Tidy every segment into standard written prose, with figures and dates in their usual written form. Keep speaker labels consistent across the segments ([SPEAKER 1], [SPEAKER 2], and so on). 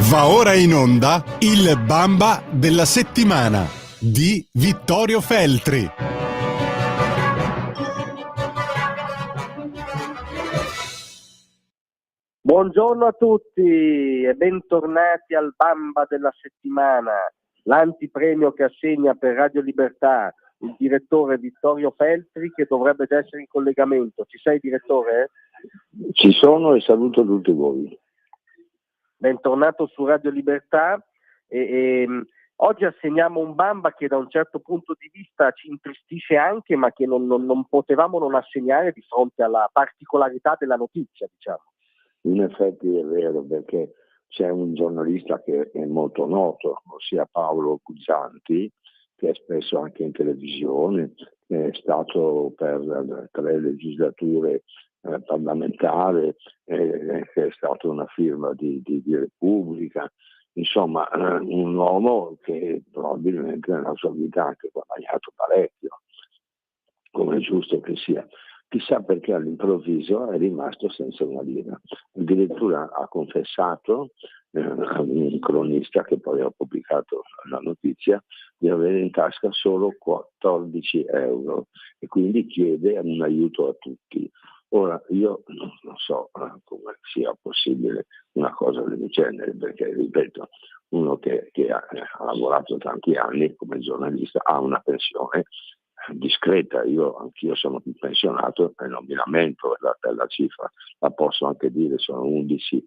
[SPEAKER 1] Va ora in onda il Bamba della settimana di Vittorio Feltri.
[SPEAKER 2] Buongiorno a tutti e bentornati al Bamba della settimana, l'antipremio che assegna per Radio Libertà il direttore Vittorio Feltri, che dovrebbe già essere in collegamento. Ci sei, direttore?
[SPEAKER 3] Ci sono e saluto tutti voi.
[SPEAKER 2] Bentornato su Radio Libertà e oggi assegniamo un Bamba che da un certo punto di vista ci intristisce anche, ma che non potevamo non assegnare di fronte alla particolarità della notizia, diciamo.
[SPEAKER 3] In effetti è vero, perché c'è un giornalista che è molto noto, ossia Paolo Guzzanti, che è spesso anche in televisione, è stato per 3 legislature parlamentare, che è stato una firma di Repubblica, insomma un uomo che probabilmente nella sua vita ha anche guadagnato parecchio, come è giusto che sia. Chissà perché all'improvviso è rimasto senza una lira. Addirittura ha confessato a un cronista che poi ha pubblicato la notizia di avere in tasca solo 14 euro e quindi chiede un aiuto a tutti. Ora io non so come sia possibile una cosa del genere, perché ripeto, uno che ha lavorato tanti anni come giornalista ha una pensione discreta. Anch'io sono pensionato e non mi lamento per la cifra, la posso anche dire, sono 11.000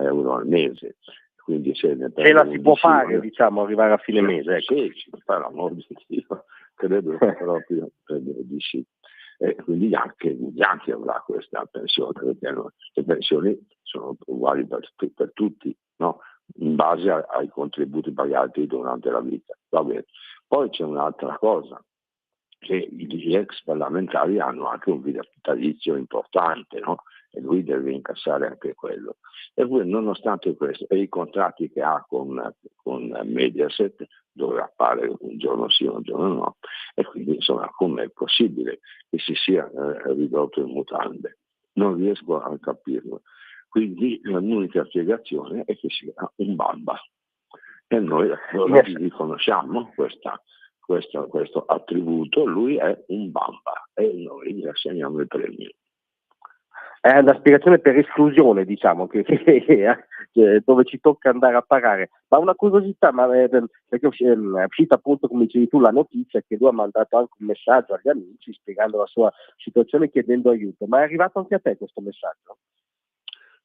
[SPEAKER 3] euro al mese, quindi se ne
[SPEAKER 2] ce la si può fare, diciamo, arrivare a fine mese, ecco.
[SPEAKER 3] Sì, per l'amor di Dio, credo proprio di sì. E quindi anche avrà questa pensione, perché le pensioni sono uguali per tutti, no? In base ai contributi pagati durante la vita. Va bene. Poi c'è un'altra cosa, che gli ex parlamentari hanno anche un vitalizio importante, no? E lui deve incassare anche quello. E poi, nonostante questo, e i contratti che ha con Mediaset, dove appare un giorno sì, un giorno no, e quindi insomma com'è possibile che si sia ridotto in mutande? Non riesco a capirlo. Quindi l'unica spiegazione è che sia un Bamba. E noi allora gli riconosciamo questo attributo, lui è un Bamba e noi gli assegniamo il premio.
[SPEAKER 2] È una spiegazione per esclusione, diciamo, dove ci tocca andare a parare. Ma una curiosità, perché è uscita appunto, come dicevi tu, la notizia che lui ha mandato anche un messaggio agli amici spiegando la sua situazione, chiedendo aiuto. Ma è arrivato anche a te questo messaggio?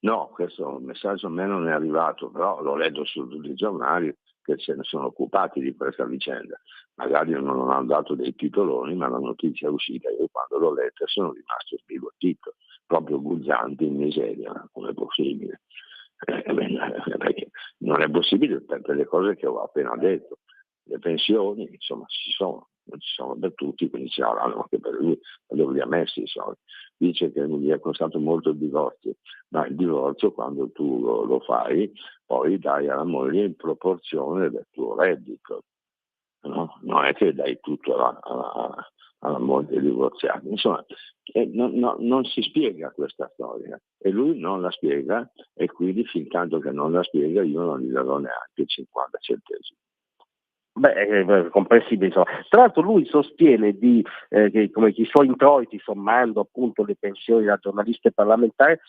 [SPEAKER 3] No, questo messaggio a me non è arrivato, però l'ho letto su tutti i giornali che se ne sono occupati di questa vicenda. Magari non hanno dato dei titoloni, ma la notizia è uscita e io quando l'ho letta sono rimasto sbigottito, proprio Guzzanti in miseria, come è possibile? Perché non è possibile per le cose che ho appena detto. Le pensioni, insomma, non ci sono per tutti, quindi ci saranno anche per lui, ma dove li ha messi i soldi? Dice che gli è costato molto il divorzio, ma il divorzio quando tu lo fai poi dai alla moglie in proporzione del tuo reddito, no? Non è che dai tutto alla moglie divorziata. Insomma, non si spiega questa storia e lui non la spiega e quindi fin tanto che non la spiega io non gli darò neanche 50 centesimi.
[SPEAKER 2] Beh, comprensibile, insomma. Tra l'altro lui sostiene che come i suoi introiti, sommando appunto le pensioni da giornalista e parlamentare,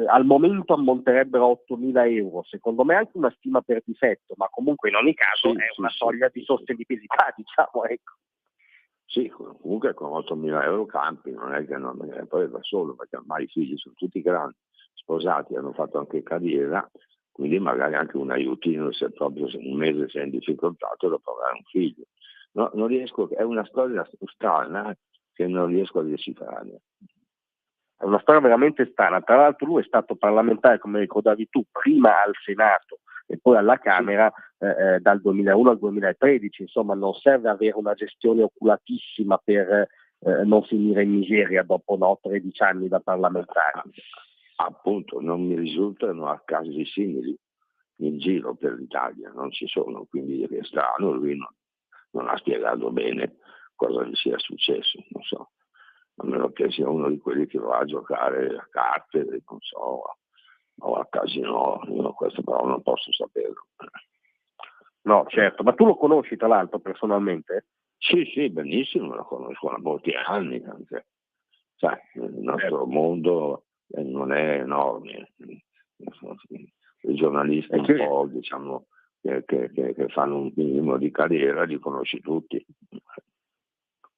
[SPEAKER 2] al momento ammonterebbero 8.000 euro. Secondo me è anche una stima per difetto, ma comunque in ogni caso è una soglia di sostenibilità, diciamo, ecco.
[SPEAKER 3] Sì, comunque con 8.000 euro campi, non è che poi da solo, perché ormai i figli sono tutti grandi, sposati, hanno fatto anche carriera, quindi magari anche un aiutino se proprio un mese sei in difficoltà te lo può avere un figlio. No, non riesco, è una storia strana che non riesco a decifrare.
[SPEAKER 2] È una storia veramente strana. Tra l'altro lui è stato parlamentare, come ricordavi tu, prima al Senato e poi alla Camera dal 2001 al 2013, insomma non serve avere una gestione oculatissima per non finire in miseria dopo 13 anni da parlamentare.
[SPEAKER 3] Appunto, non mi risultano casi simili in giro per l'Italia, non ci sono, quindi è strano, lui non ha spiegato bene cosa gli sia successo, non so, a meno che sia uno di quelli che va a giocare a carte, non so, o a casino, io questo però non posso saperlo.
[SPEAKER 2] No, certo, ma tu lo conosci tra l'altro personalmente?
[SPEAKER 3] Sì, benissimo, lo conosco da molti anni anche. Sai, il nostro mondo non è enorme, i giornalisti un po', diciamo, che fanno un minimo di carriera li conosci tutti.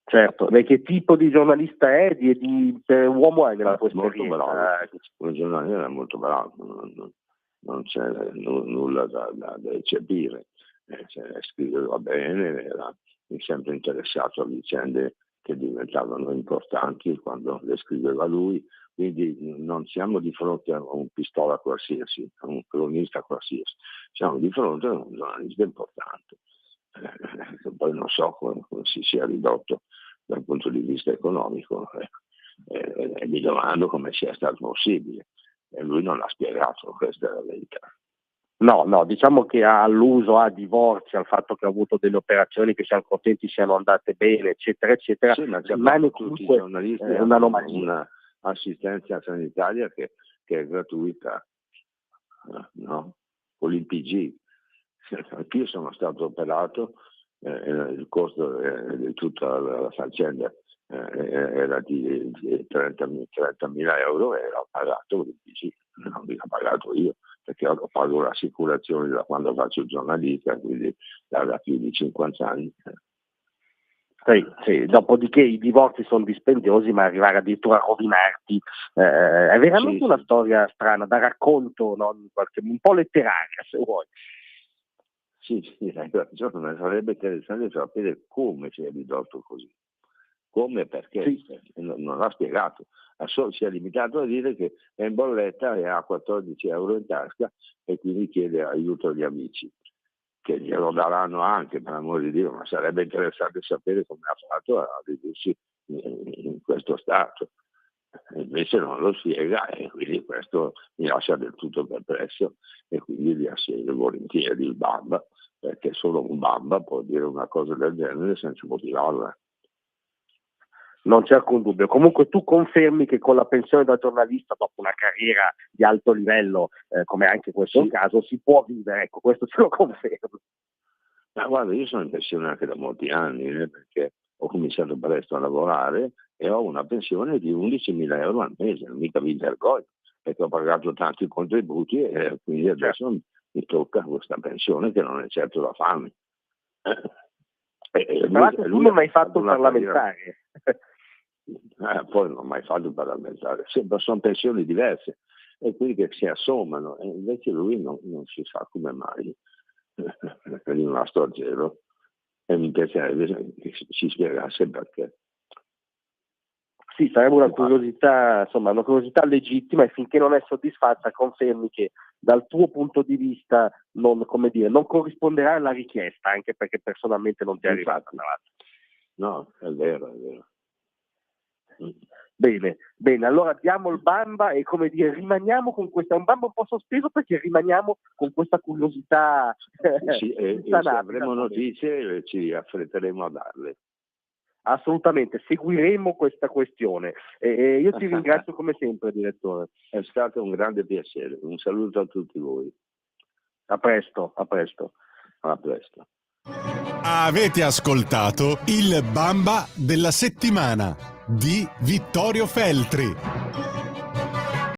[SPEAKER 2] Certo, e che tipo di giornalista è, di uomo è nella tua esperienza?
[SPEAKER 3] Molto bravo, un giornalista è molto bravo, non c'è nulla da eccepire, scriveva bene, era sempre interessato a vicende che diventavano importanti quando le scriveva lui, quindi non siamo di fronte a un pistola qualsiasi, a un cronista qualsiasi, siamo di fronte a un giornalista importante. Poi non so come si sia ridotto dal punto di vista economico e mi domando come sia stato possibile, e lui non l'ha spiegato, questa è la verità.
[SPEAKER 2] No, diciamo che ha alluso a divorzi, al fatto che ha avuto delle operazioni che siamo contenti siano andate bene, eccetera, eccetera.
[SPEAKER 3] Sì, ma
[SPEAKER 2] rimane
[SPEAKER 3] tutti i
[SPEAKER 2] comunque
[SPEAKER 3] giornalisti
[SPEAKER 2] un'anomalia.
[SPEAKER 3] un'assistenza sanitaria che è gratuita, no? Con l'IPG. Anch'io sono stato operato, il costo di tutta la faccenda era di 30.000 euro e l'ho pagato con l'IPG, non l'ho pagato io, perché ho pago l'assicurazione da quando faccio il giornalista, quindi da più di 50 anni.
[SPEAKER 2] Sì, dopodiché i divorzi sono dispendiosi, ma arrivare addirittura a rovinarti è veramente una storia strana, da racconto, no? Un po' letteraria, se vuoi.
[SPEAKER 3] Sì, hai ragione, sarebbe interessante sapere come si è ridotto così, come e perché,
[SPEAKER 2] Sì.
[SPEAKER 3] non l'ha spiegato, si è limitato a dire che è in bolletta e ha 14 euro in tasca e quindi chiede aiuto agli amici, che glielo daranno anche, per amor di Dio, ma sarebbe interessante sapere come ha fatto a ridursi in questo stato. Invece non lo spiega e quindi questo mi lascia del tutto perplesso e quindi li assegno volentieri il Bamba, perché solo un Bamba può dire una cosa del genere senza motivarla.
[SPEAKER 2] Non c'è alcun dubbio. Comunque tu confermi che con la pensione da giornalista, dopo una carriera di alto livello, come anche questo
[SPEAKER 3] Sì.
[SPEAKER 2] caso, si può vivere, ecco, questo ce lo confermo.
[SPEAKER 3] Ma guarda, io sono in pensione anche da molti anni, perché ho cominciato presto a lavorare e ho una pensione di 11.000 euro al mese, non mica mi vergogno, perché ho pagato tanti contributi e quindi adesso mi tocca questa pensione che non è certo da fame.
[SPEAKER 2] Tra l'altro tu non hai fatto un parlamentare.
[SPEAKER 3] Poi non ho mai fatto il parlamentare, sono pensioni diverse e quindi che si assommano, e invece lui non si sa come mai è rimasto a zero e mi piacerebbe che ci spiegasse perché.
[SPEAKER 2] Sì, sarebbe una curiosità, insomma, una curiosità legittima, e finché non è soddisfatta confermi che dal tuo punto di vista non corrisponderà alla richiesta, anche perché personalmente non ti è arrivata.
[SPEAKER 3] No, è vero.
[SPEAKER 2] Bene, allora diamo il Bamba e rimaniamo con questa, un Bamba un po' sospeso perché rimaniamo con questa curiosità.
[SPEAKER 3] Sì, e se avremo notizie ci affretteremo a darle.
[SPEAKER 2] Assolutamente, seguiremo questa questione. Io ti ringrazio come sempre, direttore.
[SPEAKER 3] È stato un grande piacere. Un saluto a tutti voi.
[SPEAKER 2] A presto.
[SPEAKER 3] A presto.
[SPEAKER 1] Avete ascoltato il Bamba della settimana di Vittorio Feltri.